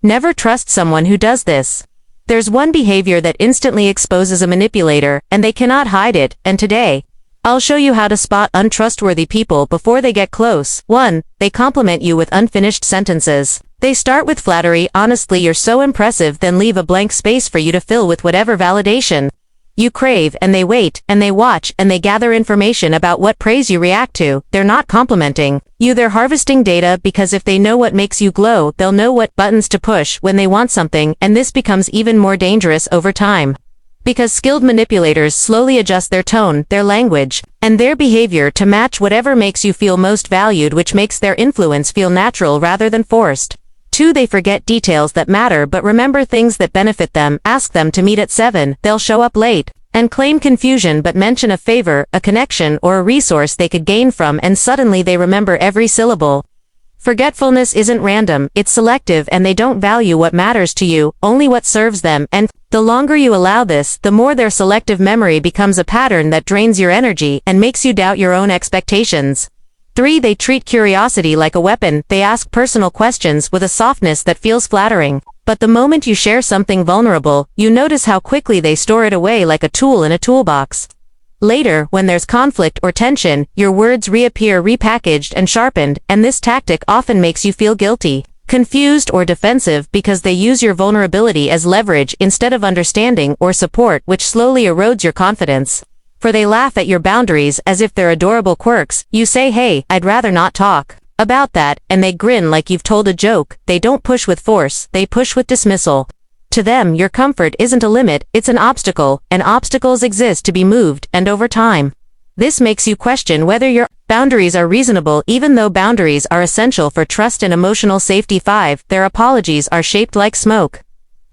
Never trust someone who does this. There's one behavior that instantly exposes a manipulator, and they cannot hide it, and today, I'll show you how to spot untrustworthy people before they get close. 1. They compliment you with unfinished sentences. They start with flattery, honestly you're so impressive, then leave a blank space for you to fill with whatever validation you crave, and they wait, and they watch, and they gather information about what praise you react to. They're not complimenting you, they're harvesting data, because if they know what makes you glow, they'll know what buttons to push when they want something, and this becomes even more dangerous over time. Because skilled manipulators slowly adjust their tone, their language, and their behavior to match whatever makes you feel most valued, which makes their influence feel natural rather than forced. 2. They forget details that matter but remember things that benefit them. Ask them to meet at 7, they'll show up late, and claim confusion but mention a favor, a connection, or a resource they could gain from, and suddenly they remember every syllable. Forgetfulness isn't random, it's selective, and they don't value what matters to you, only what serves them, and the longer you allow this, the more their selective memory becomes a pattern that drains your energy and makes you doubt your own expectations. 3. They treat curiosity like a weapon. They ask personal questions with a softness that feels flattering. But the moment you share something vulnerable, you notice how quickly they store it away like a tool in a toolbox. Later, when there's conflict or tension, your words reappear repackaged and sharpened, and this tactic often makes you feel guilty, confused, or defensive because they use your vulnerability as leverage instead of understanding or support, which slowly erodes your confidence. For they laugh at your boundaries as if they're adorable quirks. You say, "Hey, I'd rather not talk about that," and they grin like you've told a joke. They don't push with force, they push with dismissal. To them, your comfort isn't a limit, it's an obstacle, and obstacles exist to be moved, and over time, this makes you question whether your boundaries are reasonable, even though boundaries are essential for trust and emotional safety. 5. Their apologies are shaped like smoke.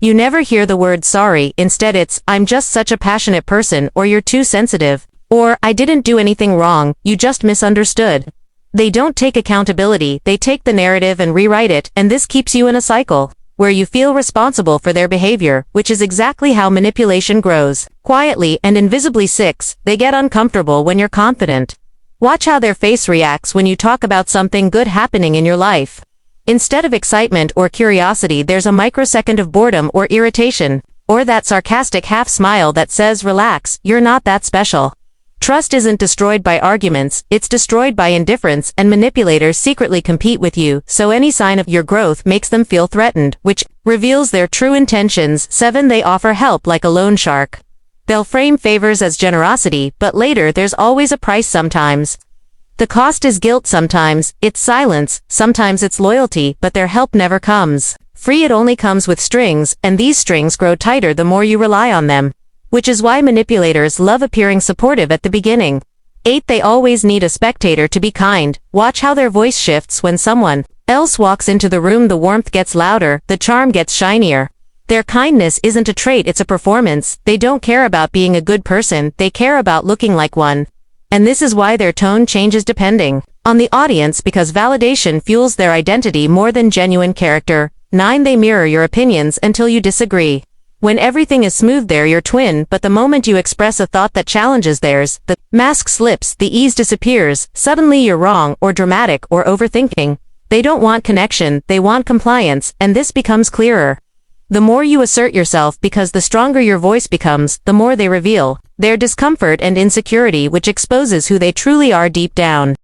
You never hear the word sorry, instead it's, "I'm just such a passionate person," or "You're too sensitive," or "I didn't do anything wrong, you just misunderstood." They don't take accountability, they take the narrative and rewrite it, and this keeps you in a cycle where you feel responsible for their behavior, which is exactly how manipulation grows, quietly and invisibly. 6. They get uncomfortable when you're confident. Watch how their face reacts when you talk about something good happening in your life. Instead of excitement or curiosity, there's a microsecond of boredom or irritation, or that sarcastic half-smile that says, "Relax, you're not that special." Trust isn't destroyed by arguments, it's destroyed by indifference, and manipulators secretly compete with you, so any sign of your growth makes them feel threatened, which reveals their true intentions. 7. They offer help like a loan shark. They'll frame favors as generosity, but later there's always a price sometimes. The cost is guilt sometimes, it's silence, sometimes it's loyalty, but their help never comes free, it only comes with strings, and these strings grow tighter the more you rely on them. Which is why manipulators love appearing supportive at the beginning. 8. They always need a spectator to be kind. Watch how their voice shifts when someone else walks into the room. The warmth gets louder, the charm gets shinier. Their kindness isn't a trait, it's a performance. They don't care about being a good person, they care about looking like one. And this is why their tone changes depending on the audience, because validation fuels their identity more than genuine character. 9. They mirror your opinions until you disagree. When everything is smooth, they're your twin, but the moment you express a thought that challenges theirs, the mask slips, the ease disappears, suddenly you're wrong, or dramatic, or overthinking. They don't want connection, they want compliance, and this becomes clearer the more you assert yourself, because the stronger your voice becomes, the more they reveal their discomfort and insecurity, which exposes who they truly are deep down.